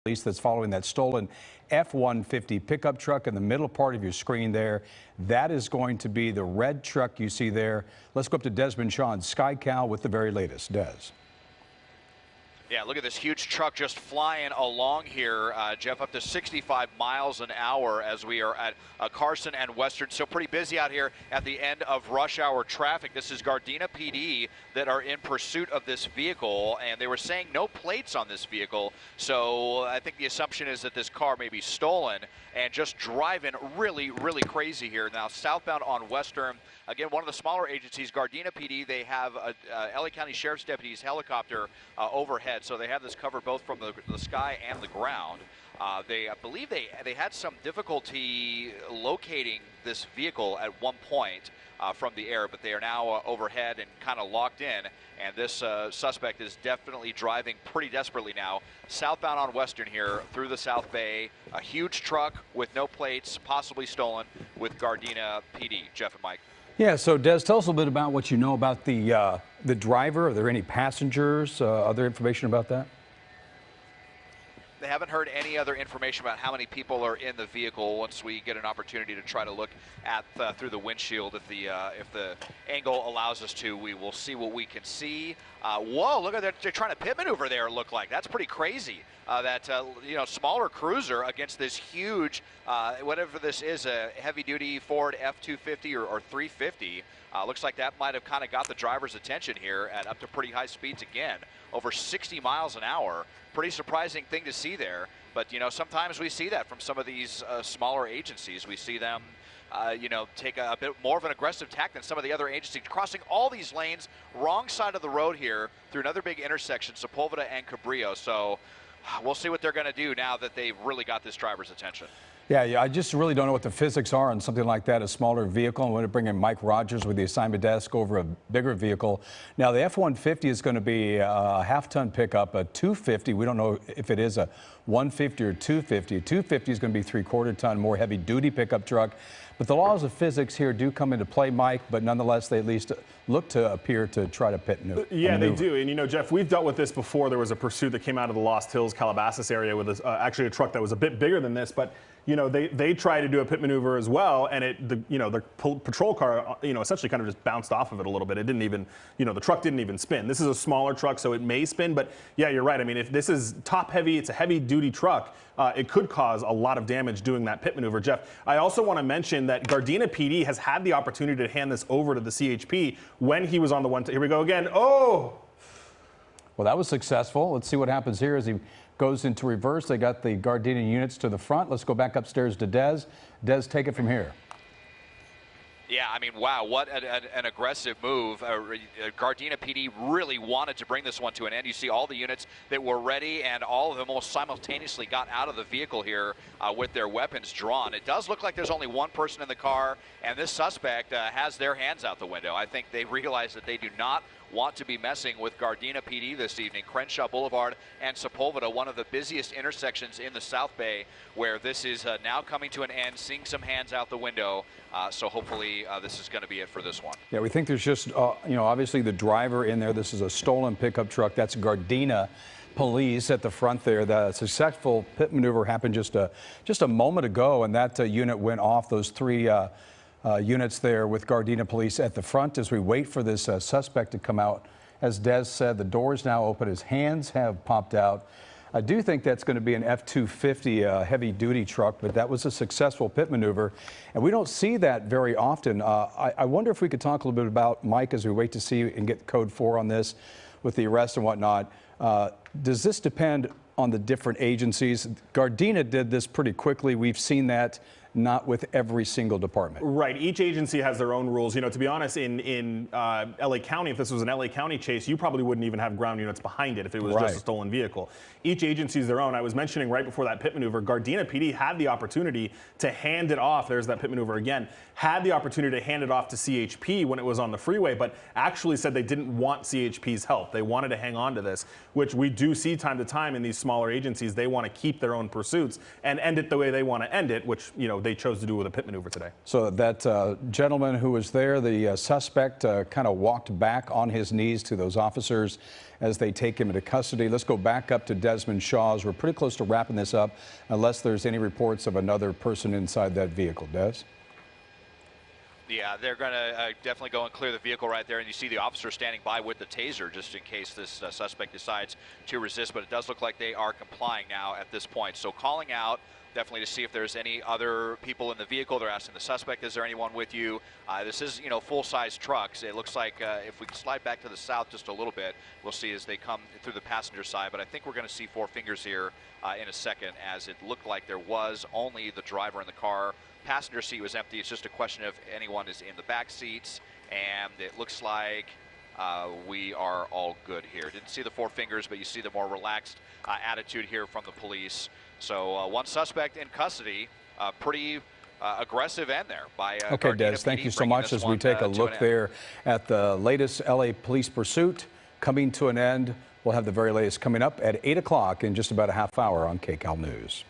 Police that's following that stolen F-150 pickup truck in the middle part of your screen there. That is going to be the red truck you see there. Let's go up to Desmond Shaw in SkyCal with the very latest. Des. Yeah, look at this huge truck just flying along here, Jeff, up to 65 miles an hour as we are at Carson and Western. So pretty busy out here at the end of rush hour traffic. This is Gardena PD that are in pursuit of this vehicle, and they were saying no plates on this vehicle. So I think the assumption is that this car may be stolen and just driving really, really crazy here. Now, southbound on Western, again, one of the smaller agencies, Gardena PD, they have a LA County Sheriff's Deputy's helicopter overhead. So they have this covered both from the sky and the ground. I believe they had some difficulty locating this vehicle at one point from the air, but they are now overhead and kind of locked in. And this suspect is definitely driving pretty desperately now, southbound on Western here through the South Bay. A huge truck with no plates, possibly stolen, with Gardena PD. Jeff and Mike. Yeah, so Des, tell us a little bit about what you know about the driver. Are there any passengers? Other information about that? They haven't heard any other information about how many people are in the vehicle. Once we get an opportunity to try to look at through the windshield, if the angle allows us to, we will see what we can see. Whoa! Look at that! They're trying to pit maneuver there. Look like that's pretty crazy. That smaller cruiser against this huge, whatever this is, a heavy-duty Ford F-250 or 350. Looks like that might have kind of got the driver's attention here at up to pretty high speeds again, over 60 miles an hour. Pretty surprising thing to see there, but sometimes we see that from some of these smaller agencies. We see them take a bit more of an aggressive tack than some of the other agencies, crossing all these lanes, wrong side of the road here through another big intersection, Sepulveda and Cabrillo. So we'll see what they're going to do now that they've really got this driver's attention. Yeah, I just really don't know what the physics are on something like that, a smaller vehicle. I'm going to bring in Mike Rogers with the assignment desk over a bigger vehicle. Now, the F-150 is going to be a half-ton pickup, a 250. We don't know if it is a 150 or 250. A 250 is going to be three-quarter-ton, more heavy-duty pickup truck. But the laws of physics here do come into play, Mike, but nonetheless, they at least look to appear to try to pit maneuver. Yeah, they do. And, Jeff, we've dealt with this before. There was a pursuit that came out of the Lost Hills, Calabasas area with actually a truck that was a bit bigger than this, but they tried to do a pit maneuver as well, and the patrol car, essentially kind of just bounced off of it a little bit. It didn't even, the truck didn't even spin. This is a smaller truck, so it may spin, but yeah, you're right. I mean, if this is top heavy, it's a heavy duty truck, it could cause a lot of damage doing that pit maneuver. Jeff, I also want to mention that Gardena PD has had the opportunity to hand this over to the CHP when he was on the one. Here we go again. Oh! Well, that was successful. Let's see what happens here as he goes into reverse. They got the Gardena units to the front. Let's go back upstairs to Des. Des, take it from here. Yeah, I mean, wow, what an aggressive move. Gardena PD really wanted to bring this one to an end. You see all the units that were ready, and all of them almost simultaneously got out of the vehicle here with their weapons drawn. It does look like there's only one person in the car, and this suspect has their hands out the window. I think they realize that they do not want to be messing with Gardena PD this evening. Crenshaw Boulevard and Sepulveda, one of the busiest intersections in the South Bay, where this is now coming to an end, seeing some hands out the window. So hopefully this is going to be it for this one. Yeah, we think there's just, obviously the driver in there. This is a stolen pickup truck. That's Gardena Police at the front there. The successful pit maneuver happened just a moment ago, and that unit went off. Those three units there with Gardena Police at the front as we wait for this suspect to come out. As Des said, the door is now open. His hands have popped out. I do think that's going to be an F-250 heavy-duty truck, but that was a successful pit maneuver, and we don't see that very often. I wonder if we could talk a little bit about, Mike, as we wait to see and get code 4 on this with the arrest and whatnot. Does this depend on the different agencies? Gardena did this pretty quickly. We've seen that not with every single department. Right. Each agency has their own rules. To be honest, in LA County, if this was an LA County chase, you probably wouldn't even have ground units behind it if it was just a stolen vehicle. Each agency is their own. I was mentioning right before that pit maneuver, Gardena PD had the opportunity to hand it off. There's that pit maneuver again. Had the opportunity to hand it off to CHP when it was on the freeway, but actually said they didn't want CHP's help. They wanted to hang on to this, which we do see time to time in these smaller agencies. They want to keep their own pursuits and end it the way they want to end it, which, they chose to do with a pit maneuver today. So that gentleman who was there, the suspect, kind of walked back on his knees to those officers as they take him into custody. Let's go back up to Desmond Shaw's. We're pretty close to wrapping this up, unless there's any reports of another person inside that vehicle. Des? Yeah, they're going to definitely go and clear the vehicle right there, and you see the officer standing by with the taser just in case this suspect decides to resist, but it does look like they are complying now at this point. So calling out definitely to see if there's any other people in the vehicle. They're asking the suspect, is there anyone with you? This is, full-size trucks. It looks like if we can slide back to the south just a little bit, we'll see as they come through the passenger side, but I think we're going to see four fingers here in a second, as it looked like there was only the driver in the car. Passenger seat was empty. It's just a question of anyone is in the back seats, and it looks like we are all good here. Didn't see the four fingers, but you see the more relaxed attitude here from the police. So one suspect in custody, pretty aggressive end there by Okay, Gardena Des, PD, thank you so bringing much this as we one, take a to an look end. there at the latest LA police pursuit coming to an end. We'll have the very latest coming up at 8 o'clock in just about a half hour on KCAL News.